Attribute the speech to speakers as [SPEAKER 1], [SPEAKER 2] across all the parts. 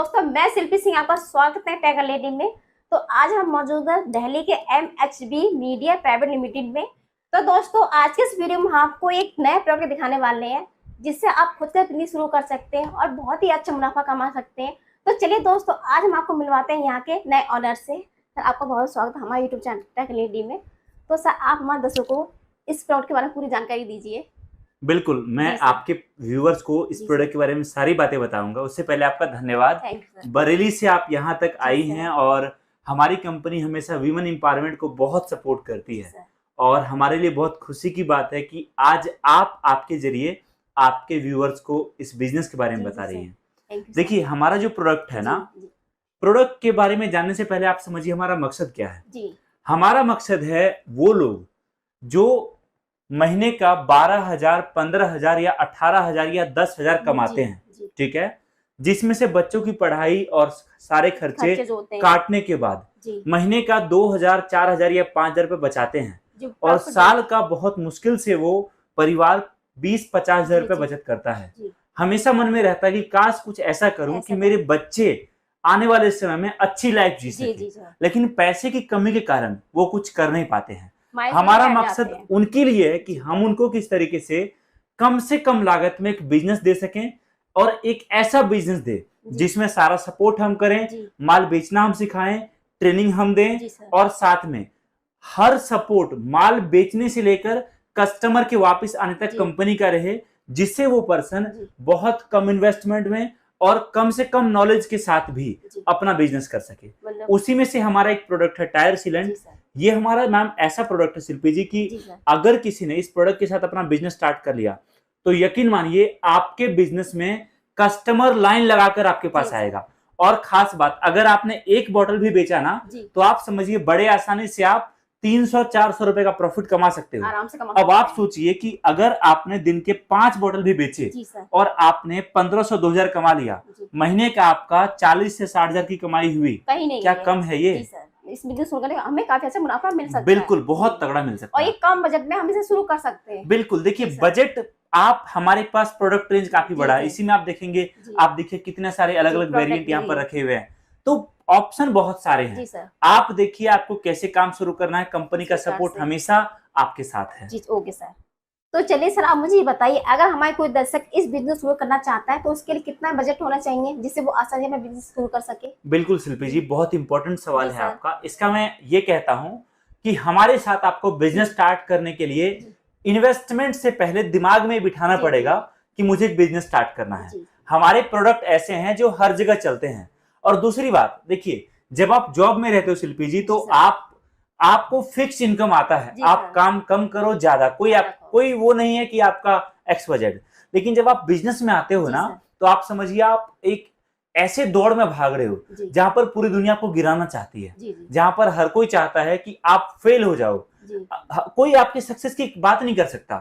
[SPEAKER 1] दोस्तों मैं शिल्पी सिंह, आपका स्वागत है टेक लेडी में। तो आज हम मौजूद है दिल्ली के MHB मीडिया प्राइवेट लिमिटेड में। तो दोस्तों आज के इस वीडियो में हम आपको एक नया प्रोडक्ट दिखाने वाले हैं जिससे आप खुद का बिजनेस शुरू कर सकते हैं और बहुत ही अच्छा मुनाफा कमा सकते हैं। तो चलिए दोस्तों आज हम आपको मिलवाते हैं यहाँ के नए ऑनर से। सर आपका बहुत स्वागत है हमारे यूट्यूब चैनल टेक लेडी में। तो सर आप हमारे दर्शकों को इस प्रोडक्ट के बारे में पूरी जानकारी दीजिए।
[SPEAKER 2] बिल्कुल, मैं आपके व्यूवर्स को इस प्रोडक्ट के बारे में सारी बातें बताऊंगा। उससे पहले आपका धन्यवाद। बरेली से आप यहाँ तक आई हैं और हमारी कंपनी हमेशा वीमेन एम्पावरमेंट को बहुत सपोर्ट करती है और हमारे लिए बहुत खुशी की बात है कि आज आप आपके जरिए आपके व्यूवर्स को इस बिजनेस के बारे में बता रही हैं। देखिए हमारा जो प्रोडक्ट है ना, प्रोडक्ट के बारे में जानने से पहले आप समझिए हमारा मकसद क्या है। हमारा मकसद है वो लोग जो महीने का 12,000, 15,000 या 18,000 या 10,000 कमाते हैं, ठीक है, जिसमें से बच्चों की पढ़ाई और सारे खर्चे काटने के बाद महीने का 2,000, 4,000 या 5,000 रुपए बचाते हैं और साल का बहुत मुश्किल से वो परिवार 20-50,000 रुपए बचत करता है। हमेशा मन में रहता है कि काश कुछ ऐसा करूं कि मेरे बच्चे आने वाले समय में अच्छी लाइफ जी सके, लेकिन पैसे की कमी के कारण वो कुछ कर नहीं पाते हैं। हमारा मकसद उनके लिए है कि हम उनको किस तरीके से कम लागत में एक बिजनेस दे सकें और एक ऐसा बिजनेस दे जिसमें सारा सपोर्ट हम करें, माल बेचना हम सिखाएं, ट्रेनिंग हम दें और साथ में हर सपोर्ट माल बेचने से लेकर कस्टमर के वापस आने तक कंपनी का रहे, जिससे वो पर्सन बहुत कम इन्वेस्टमेंट में और कम से कम नॉलेज के साथ भी अपना बिजनेस कर सके। उसी में से हमारा एक प्रोडक्ट है टायर सीलेंट। ये हमारा मैम ऐसा प्रोडक्ट है शिल्पी जी की अगर किसी ने इस प्रोडक्ट के साथ अपना बिजनेस स्टार्ट कर लिया तो यकीन मानिए आपके बिजनेस में कस्टमर लाइन लगाकर आपके पास आएगा। और खास बात, अगर आपने एक बोतल भी बेचा ना तो आप समझिए बड़े आसानी से आप 300-400 रुपए का प्रॉफिट कमा सकते हो। अब आप सोचिए कि अगर आपने दिन के 5 बोतल भी बेचे और आपने 1500-2000 कमा लिया, महीने का आपका 40 से 60,000 की कमाई हुई। क्या कम है ये?
[SPEAKER 1] इस बिजनेस शुरू करने का हमें काफी अच्छा मुनाफा मिल सकता है।
[SPEAKER 2] बिल्कुल, बहुत तगड़ा मिल सकता है
[SPEAKER 1] और ये कम बजट में हम इसे शुरू कर सकते हैं।
[SPEAKER 2] बिल्कुल, देखिए बजट आप हमारे पास प्रोडक्ट रेंज काफी बड़ा है। इसी में आप देखेंगे, आप देखिए कितने सारे अलग अलग वेरिएंट यहाँ पर रखे हुए हैं, तो ऑप्शन बहुत सारे हैं। आप देखिए आपको कैसे काम शुरू करना है, कंपनी का सपोर्ट हमेशा आपके साथ है।
[SPEAKER 1] जी ओके सर। तो चलिए सर आप मुझे ये बताइए, अगर हमारे कोई दर्शक इस बिजनेस शुरू करना चाहता है तो उसके लिए कितना बजट होना चाहिए जिससे वो आसानी में बिजनेस शुरू कर सके?
[SPEAKER 2] बिल्कुल शिल्पी जी, बहुत इंपॉर्टेंट सवाल है आपका। इसका मैं ये कहता हूँ कि हमारे साथ आपको बिजनेस स्टार्ट करने के लिए इन्वेस्टमेंट से पहले दिमाग में बिठाना पड़ेगा कि मुझे एक बिजनेस स्टार्ट करना है। हमारे प्रोडक्ट ऐसे हैं जो हर जगह चलते हैं। और दूसरी बात देखिए, जब आप जॉब में रहते हो शिल्पी जी तो आपको फिक्स इनकम आता है, आप काम कम करो ज्यादा, कोई वो नहीं है कि आपका एक्स बजट। लेकिन जब आप बिजनेस में आते हो ना तो आप समझिए आप एक ऐसे दौड़ में भाग रहे हो जहां पर पूरी दुनिया को गिराना चाहती है, जहां पर हर कोई चाहता है कि आप फेल हो जाओ, कोई आपके सक्सेस की बात नहीं कर सकता।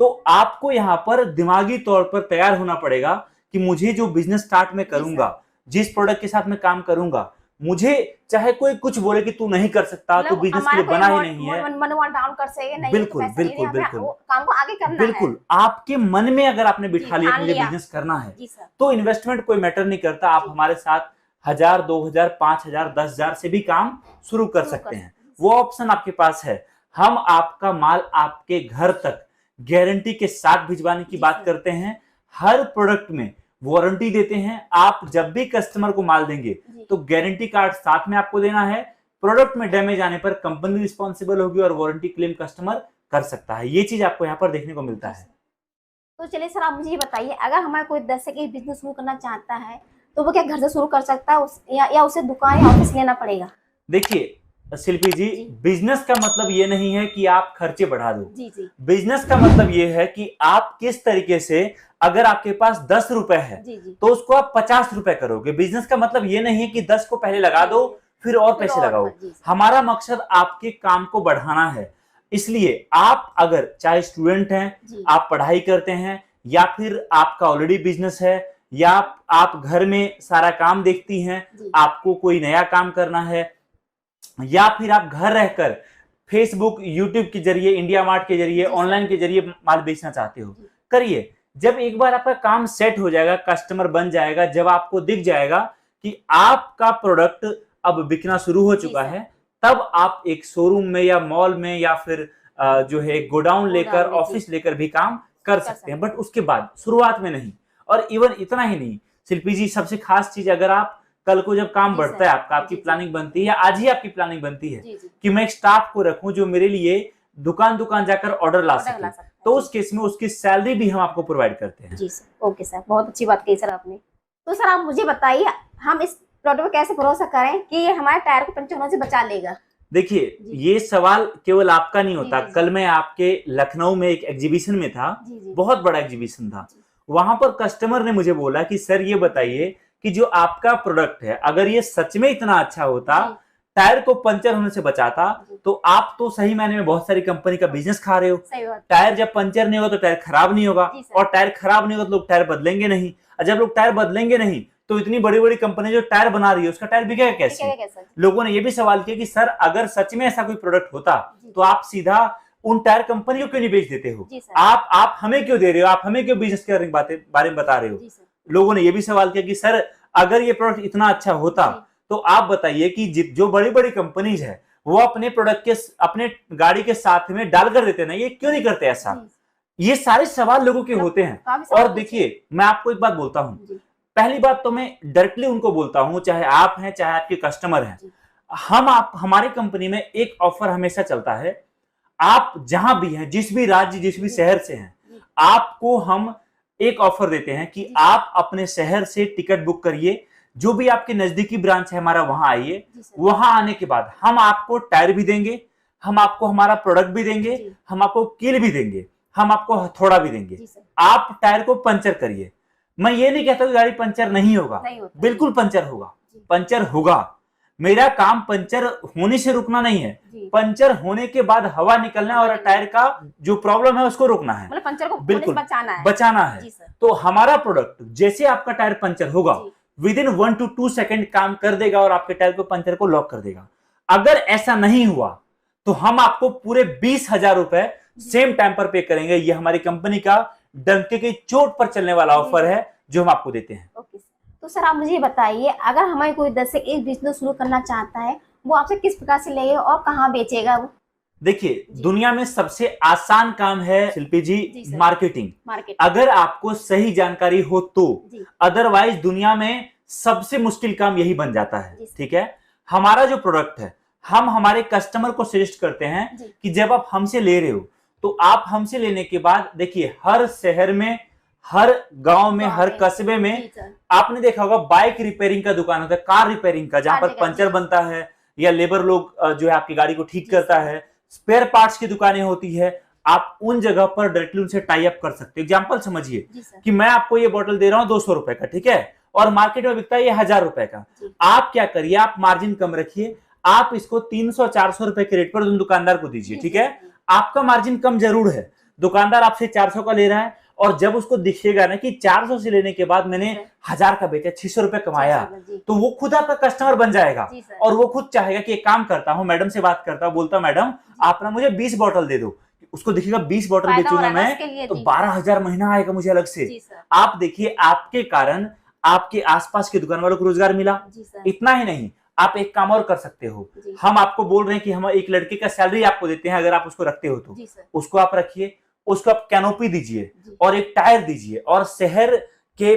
[SPEAKER 2] तो आपको यहाँ पर दिमागी तौर पर तैयार होना पड़ेगा कि मुझे जो बिजनेस स्टार्ट में करूंगा, जिस प्रोडक्ट के साथ मैं काम करूंगा, मुझे चाहे कोई कुछ बोले कि तू नहीं कर सकता, तो बिजनेस के लिए बना ही नहीं है। बिल्कुल बिल्कुल बिल्कुल,
[SPEAKER 1] काम को आगे करना
[SPEAKER 2] बिल्कुल आपके मन में अगर आपने बिठा लिया मुझे बिजनेस करना है तो इन्वेस्टमेंट कोई मैटर नहीं करता। आप हमारे साथ 1,000, 2,000, 5,000, 10,000 से भी काम शुरू कर सकते हैं। वो ऑप्शन आपके पास है। हम आपका माल आपके घर तक गारंटी के साथ भिजवाने की बात करते हैं। हर प्रोडक्ट में वारंटी देते हैं। आप जब भी कस्टमर को माल देंगे तो गारंटी कार्ड साथ में आपको देना है। प्रोडक्ट में डैमेज आने पर कंपनी रिस्पॉन्सिबल होगी और वारंटी क्लेम कस्टमर कर सकता है। ये चीज आपको यहाँ पर देखने को मिलता है।
[SPEAKER 1] तो चलिए सर आप मुझे ये बताइए, अगर हमारा कोई दर्शक एक बिजनेस शुरू करना चाहता है तो वो क्या घर से शुरू कर सकता है या उसे दुकान या ऑफिस लेना पड़ेगा?
[SPEAKER 2] देखिए शिल्पी जी, बिजनेस का मतलब ये नहीं है कि आप खर्चे बढ़ा दो। बिजनेस का मतलब ये है कि आप किस तरीके से, अगर आपके पास 10 रुपए है तो उसको आप 50 रुपए करोगे। बिजनेस का मतलब ये नहीं है कि 10 को पहले लगा दो फिर और पैसे लगाओ। हमारा मकसद आपके काम को बढ़ाना है। इसलिए आप अगर चाहे स्टूडेंट हैं, आप पढ़ाई करते हैं, या फिर आपका ऑलरेडी बिजनेस है, या आप घर में सारा काम देखती हैं, आपको कोई नया काम करना है, या फिर आप घर रहकर फेसबुक, यूट्यूब के जरिए, इंडिया मार्ट के जरिए, ऑनलाइन के जरिए माल बेचना चाहते हो, करिए। जब एक बार आपका काम सेट हो जाएगा, कस्टमर बन जाएगा, जब आपको दिख जाएगा कि आपका प्रोडक्ट अब बिकना शुरू हो चुका है, तब आप एक शोरूम में या मॉल में या फिर जो है गोडाउन लेकर, ऑफिस लेकर भी काम कर सकते हैं, बट उसके बाद शुरुआत में नहीं। और इवन इतना ही नहीं शिल्पी जी, सबसे खास चीज, अगर आप कल को जब काम बढ़ता है आपका, आपकी प्लानिंग बनती है या आज ही आपकी प्लानिंग बनती है कि मैं एक स्टाफ को रखूं जो मेरे लिए दुकान दुकान जाकर ऑर्डर ला सके, तो उस केस में उसकी सैलरी भी हम आपको प्रोवाइड करते हैं।
[SPEAKER 1] जी सर, ओके सर, बहुत अच्छी बात कही सर आपने। तो सर आप मुझे बताइए, हम इस प्रोडक्ट पर कैसे भरोसा करें कि ये हमारे टायर को पंचर होने से बचा लेगा?
[SPEAKER 2] देखिए, ये सवाल केवल आपका नहीं होता। कल मैं आपके लखनऊ में एक एग्जीबिशन में था, बहुत बड़ा एग्जीबिशन था। वहां पर कस्टमर ने मुझे बोला कि सर ये बताइए कि जो आपका प्रोडक्ट है, अगर ये सच में इतना अच्छा होता, टायर को पंचर होने से बचाता, तो आप तो सही मायने में बहुत सारी कंपनी का बिजनेस खा रहे हो। टायर जब पंचर नहीं होगा तो टायर खराब नहीं होगा, और टायर खराब नहीं होगा तो लोग टायर बदलेंगे नहीं, और जब लोग टायर बदलेंगे नहीं तो इतनी बड़ी बड़ी कंपनी जो टायर बना रही है उसका टायर बिकेगा कैसे? लोगों ने ये भी सवाल किया कि सर अगर सच में ऐसा कोई प्रोडक्ट होता तो आप सीधा उन टायर कंपनी को क्यों नहीं बेच देते हो? आप हमें क्यों दे रहे हो? आप हमें क्यों बिजनेस के बारे में बता रहे हो? लोगों ने ये भी सवाल किया कि सर अगर ये प्रोडक्ट इतना अच्छा होता तो आप बताइए कि जो बड़ी बड़ी कंपनीज है वो अपने प्रोडक्ट के, अपने गाड़ी के साथ में डाल कर देते ना, ये क्यों नहीं करते ऐसा? ये सारे सवाल लोगों के होते हैं। और देखिए, मैं आपको एक बात बोलता हूँ, पहली बात तो मैं डायरेक्टली उनको बोलता हूं, चाहे आप हैं चाहे आपके कस्टमर हैं, हमारी कंपनी में एक ऑफर हमेशा चलता है। आप जहां भी हैं, जिस भी राज्य जिस भी शहर से हैं, आपको हम एक ऑफर देते हैं कि आप अपने शहर से टिकट बुक करिए, जो भी आपके नजदीकी ब्रांच है हमारा, वहां आइए। वहां आने के बाद हम आपको टायर भी देंगे, हम आपको हमारा प्रोडक्ट भी देंगे, हम आपको कील भी देंगे, हम आपको हथौड़ा भी देंगे। आप टायर को पंचर करिए। मैं ये नहीं कहता कि गाड़ी पंचर नहीं होगा, बिल्कुल पंचर होगा, पंचर होगा। मेरा काम पंचर होने से रुकना नहीं है, पंचर होने के बाद हवा निकलना और टायर का जो प्रॉब्लम है उसको रोकना है,
[SPEAKER 1] मतलब पंचर को
[SPEAKER 2] बिल्कुल
[SPEAKER 1] बचाना है।
[SPEAKER 2] तो हमारा प्रोडक्ट जैसे आपका टायर पंचर होगा, विद इन 1 to 2 सेकेंड काम कर देगा और आपके टायर को पंचर को लॉक कर देगा। अगर ऐसा नहीं हुआ तो हम आपको पूरे 20,000 रुपए सेम टाइम पर पे करेंगे। ये हमारी कंपनी का डंके की चोट पर चलने वाला ऑफर है जो हम आपको देते हैं।
[SPEAKER 1] ओके सर, तो सर आप मुझे बताइए, अगर हमारे कोई 10 से 1 बिजनेस शुरू करना चाहता है, वो आपसे किस प्रकार से लेगा और कहाँ बेचेगा वो?
[SPEAKER 2] देखिए, दुनिया में सबसे आसान काम है शिल्पी जी मार्केटिंग। अगर आपको सही जानकारी हो तो, अदरवाइज दुनिया में सबसे मुश्किल काम यही बन जाता है। ठीक है, हमारा जो प्रोडक्ट है, हम हमारे कस्टमर को सजेस्ट करते हैं कि जब आप हमसे ले रहे हो तो आप हमसे लेने के बाद देखिए, हर शहर में, हर गांव में, हर कस्बे में आपने देखा होगा बाइक रिपेयरिंग का दुकान होता है, कार रिपेयरिंग का, जहां पर पंचर बनता है या लेबर लोग जो है आपकी गाड़ी को ठीक करता है, स्पेयर पार्ट्स की दुकानें होती है। आप उन जगह पर डायरेक्टली उनसे टाई अप कर सकते हो। एग्जांपल समझिए कि मैं आपको ये बोतल दे रहा हूं 200 रुपए का, ठीक है, और मार्केट में बिकता है ये 1000 रुपए का। आप क्या करिए, आप मार्जिन कम रखिए, आप इसको 300-400 रुपए के रेट पर दुकानदार को दीजिए। ठीक है, आपका मार्जिन कम जरूर है, दुकानदार आपसे 400 का ले रहा है, और जब उसको दिखेगा ना कि 400 से लेने के बाद मैंने 1000 का बेचा, 600 रुपए कमाया, तो वो खुद आपका कस्टमर बन जाएगा और वो खुद चाहेगा कि एक काम करता हूं, मैडम से बात करता हूं, बोलता मैडम आप ना मुझे 20 बोतल दे दो। उसको दिखेगा 20 बोतल बेचूंगा मैं तो 12,000 महीना आएगा मुझे अलग से। आप देखिए, आपके कारण आपके आसपास के दुकान वालों को रोजगार मिला। इतना ही नहीं, आप एक काम और कर सकते हो। हम आपको बोल रहे हैं कि हम एक लड़के का सैलरी आपको देते हैं, अगर आप उसको रखते हो तो उसको आप रखिए, उसको आप कैनोपी दीजिए और एक टायर दीजिए, और शहर के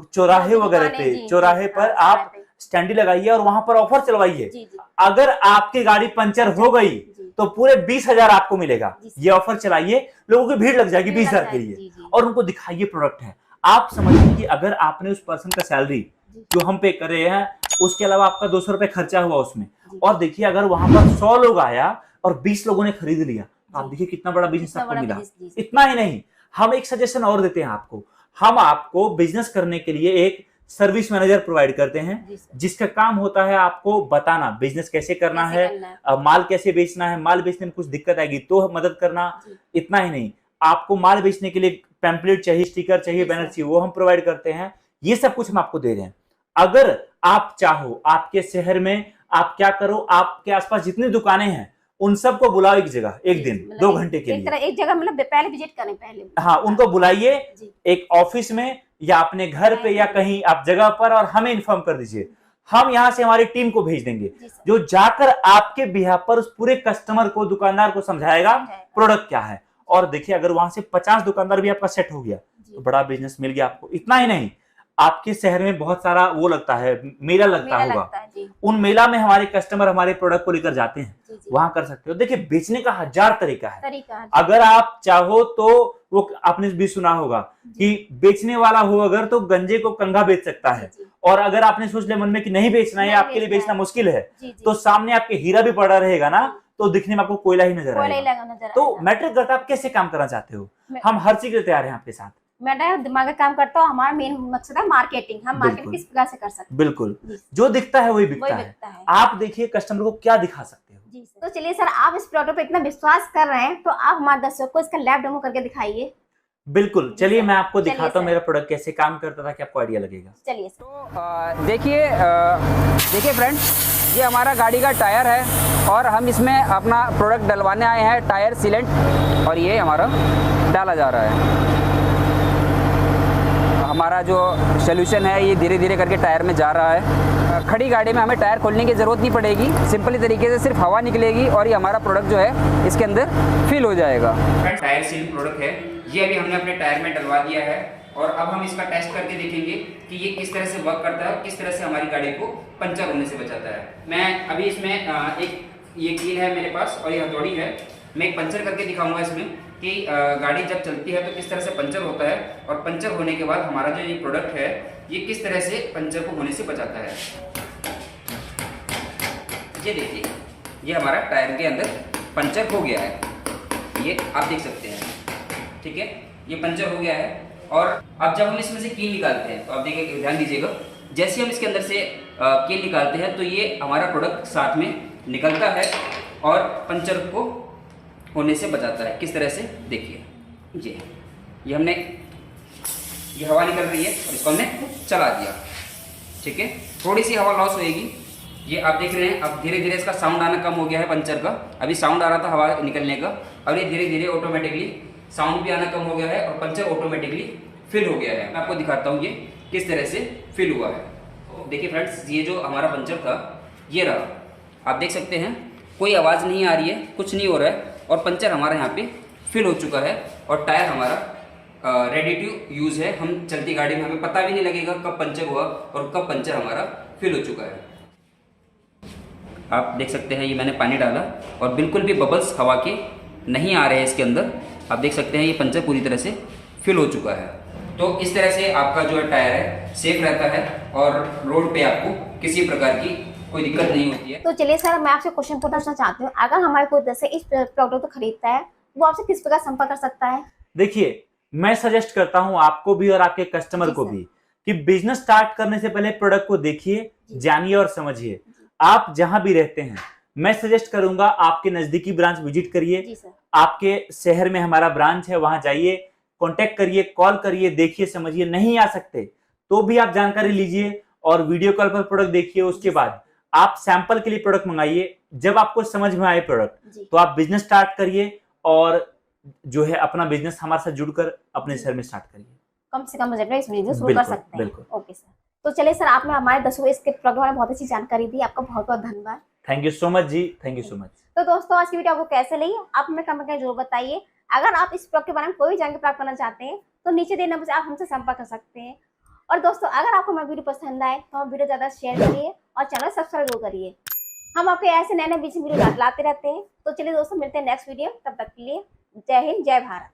[SPEAKER 2] चौराहे वगैरह पे, चौराहे पर आप स्टैंडी लगाइए और वहां पर ऑफर चलवाइए। अगर आपकी गाड़ी पंचर हो गई तो पूरे 20,000 आपको मिलेगा। ये ऑफर चलाइए, लोगों की भीड़ लग जाएगी 20,000 के लिए, और उनको दिखाइए प्रोडक्ट है। आप समझिए कि अगर आपने उस पर्सन का सैलरी जो हम पे कर रहे हैं, उसके अलावा आपका 200 रुपए खर्चा हुआ उसमें, और देखिए अगर वहां पर 100 लोग आया और 20 लोगों ने खरीद लिया, आप देखिए कितना बड़ा बिजनेस आपको मिला। इतना ही नहीं, हम एक सजेशन और देते हैं आपको। हम आपको बिजनेस करने के लिए एक सर्विस मैनेजर प्रोवाइड करते हैं, जिसका काम होता है आपको बताना बिजनेस कैसे करना है, माल कैसे बेचना है, माल बेचने में कुछ दिक्कत आएगी तो मदद करना। इतना ही नहीं, आपको माल बेचने के लिए पैम्पलेट चाहिए, स्टिकर चाहिए, बैनर चाहिए, वो हम प्रोवाइड करते हैं। ये सब कुछ हम आपको दे रहे हैं। अगर आप चाहो, आपके शहर में आप क्या करो, आपके आसपास जितनी दुकानें हैं उन सबको बुलाओ एक जगह, एक दिन 2 घंटे के लिए,
[SPEAKER 1] एक जगह, मतलब पहले विजिट करें पहले।
[SPEAKER 2] हाँ, उनको बुलाइए एक ऑफिस में या अपने घर पे या कहीं आप जगह पर, और हमें इन्फॉर्म कर दीजिए। हम यहाँ से हमारी टीम को भेज देंगे जो जाकर आपके बिहाफ पर उस पूरे कस्टमर को, दुकानदार को समझाएगा प्रोडक्ट क्या है। और देखिए अगर वहां से 50 दुकानदार भी आपका सेट हो गया तो बड़ा बिजनेस मिल गया आपको। इतना ही नहीं, आपके शहर में बहुत सारा वो लगता है, मेला लगता होगा, उन मेला में हमारे कस्टमर हमारे प्रोडक्ट को लेकर जाते हैं, वहां कर सकते हो। देखिए बेचने का 1000 तरीका है। अगर आप चाहो तो वो आपने भी सुना होगा कि बेचने वाला हो अगर तो गंजे को कंघा बेच सकता है, और अगर आपने सोच लिया मन में कि नहीं बेचना है, आपके लिए बेचना मुश्किल है, तो सामने आपके हीरा भी पड़ा रहेगा ना, तो दिखने में आपको कोयला ही नजर आएगा। तो मैटर करता है आप कैसे काम करना चाहते हो, हम हर चीज के लिए तैयार हैं आपके साथ।
[SPEAKER 1] मैं दिमाग का काम करता हूँ, हमारा मेन मकसद है मार्केटिंग, हम मार्केटिंग किस प्रकार से कर सकते हैं।
[SPEAKER 2] बिल्कुल, जो दिखता है वही बिकता है। आप देखिए कस्टमर को क्या दिखा सकते हो।
[SPEAKER 1] जी सर। तो चलिए सर, आप इस प्रोडक्ट पे इतना विश्वास कर रहे हैं तो आप हमारे दर्शकों को इसका लैब डेमो करके दिखाइए।
[SPEAKER 2] बिल्कुल, चलिए मैं आपको दिखाता हूँ मेरा प्रोडक्ट कैसे काम करता था, कि आपको आइडिया लगेगा।
[SPEAKER 1] चलिए
[SPEAKER 3] तो देखिए फ्रेंड्स, ये हमारा गाड़ी का टायर है और हम इसमें अपना प्रोडक्ट डलवाने आए हैं, टायर सीलेंट, और ये हमारा डाला जा रहा है। हमारा जो सोल्यूशन है ये धीरे धीरे करके टायर में जा रहा है। खड़ी गाड़ी में हमें टायर खोलने की ज़रूरत नहीं पड़ेगी, सिंपली तरीके से सिर्फ हवा निकलेगी और ये हमारा प्रोडक्ट जो है इसके अंदर फिल हो जाएगा।
[SPEAKER 4] टायर सील प्रोडक्ट है, ये अभी हमने अपने टायर में डलवा दिया है और अब हम इसका टेस्ट करके देखेंगे कि ये किस तरह से वर्क करता है, किस तरह से हमारी गाड़ी को पंचर होने से बचाता है। मैं अभी इसमें एक ये कील है मेरे पास और ये हथौड़ी है, मैं एक पंचर करके दिखाऊंगा इसमें कि गाड़ी जब चलती है तो किस तरह से पंचर होता है, और पंचर होने के बाद हमारा जो ये प्रोडक्ट है ये किस तरह से पंचर को होने से बचाता है। ये देखिए, ये हमारा टायर के अंदर पंचर हो गया है, ये आप देख सकते हैं, ठीक है, ये पंचर हो गया है। और अब जब हम इसमें से कील निकालते हैं तो आप देखिए, ध्यान दीजिएगा, जैसे हम इसके अंदर से कील निकालते हैं तो ये हमारा प्रोडक्ट साथ में निकलता है और पंचर को होने से बचाता है। किस तरह से देखिए, ये हमने, ये हवा निकल रही है और इसको हमने चला दिया, ठीक है, थोड़ी सी हवा लॉस होएगी, ये आप देख रहे हैं। अब धीरे धीरे इसका साउंड आना कम हो गया है पंचर का, अभी साउंड आ रहा था हवा निकलने का, अब ये धीरे धीरे ऑटोमेटिकली साउंड भी आना कम हो गया है और पंचर ऑटोमेटिकली फिल हो गया है। मैं आपको दिखाता हूँ ये किस तरह से फिल हुआ है। देखिए फ्रेंड्स, ये जो हमारा पंचर था ये रहा, आप देख सकते हैं, कोई आवाज़ नहीं आ रही है, कुछ नहीं हो रहा है, और पंचर हमारा यहाँ पे फिल हो चुका है और टायर हमारा रेडी टू यूज़ है। हम चलती गाड़ी में हमें पता भी नहीं लगेगा कब पंचर हुआ और कब पंचर हमारा फिल हो चुका है। आप देख सकते हैं, ये मैंने पानी डाला और बिल्कुल भी बबल्स हवा के नहीं आ रहे हैं इसके अंदर। आप देख सकते हैं ये पंचर पूरी तरह से फिल हो चुका है। तो इस तरह से आपका जो है टायर है सेफ रहता है और रोड पे आपको किसी प्रकार की कोई दिक्कत नहीं होती है।
[SPEAKER 1] तो चलिए सर, मैं आपसे क्वेश्चन पूछना चाहती हूँ, अगर हमारे कोई जैसे इस प्रोडक्ट को खरीदता है वो आपसे किस प्रकार संपर्क कर सकता है?
[SPEAKER 2] देखिए, मैं सजेस्ट करता हूं आपको भी और आपके कस्टमर को भी कि बिजनेस स्टार्ट करने से पहले प्रोडक्ट को देखिए, जानिए और समझिए। आप जहां भी रहते हैं, मैं सजेस्ट करूंगा आपके नजदीकी ब्रांच विजिट करिए। आपके शहर में हमारा ब्रांच है, वहां जाइए, कांटेक्ट करिए, कॉल करिए, देखिए, समझिए। नहीं आ सकते तो भी आप जानकारी लीजिए और वीडियो कॉल पर प्रोडक्ट देखिए। उसके बाद आप सैंपल के लिए प्रोडक्ट मंगाइए। जब आपको समझ में आए प्रोडक्ट तो आप बिजनेस स्टार्ट करिए और जो है अपना बिजनेस हमारे साथ जुड़कर अपने शहर में स्टार्ट करिए।
[SPEAKER 1] कम से कम बजट में इस बिजनेस शुरू कर सकते हैं। ओके सर, तो चलिए सर, आपने हमारे दर्शकों को इसके प्रोडक्ट में बहुत अच्छी जानकारी दी, आपका बहुत बहुत धन्यवाद।
[SPEAKER 2] थैंक यू सो मच जी, थैंक यू सो मच।
[SPEAKER 1] तो दोस्तों, आज की वीडियो आपको कैसे लगी आप हमें कमेंट करके जरूर बताइए। अगर आप इस प्रोडक्ट के बारे में कोई जानकारी प्राप्त करना चाहते हैं तो नीचे दिए नंबर से आप हमसे संपर्क कर सकते हैं। और दोस्तों, अगर आपको हमारी वीडियो पसंद आए तो हम वीडियो ज्यादा शेयर करिए और चैनल सब्सक्राइब जरूर करिए। हम आपके ऐसे नए नए वीडियो लाते रहते हैं। तो चलिए दोस्तों, मिलते हैं नेक्स्ट वीडियो, तब तक के लिए जय हिंद, जय भारत।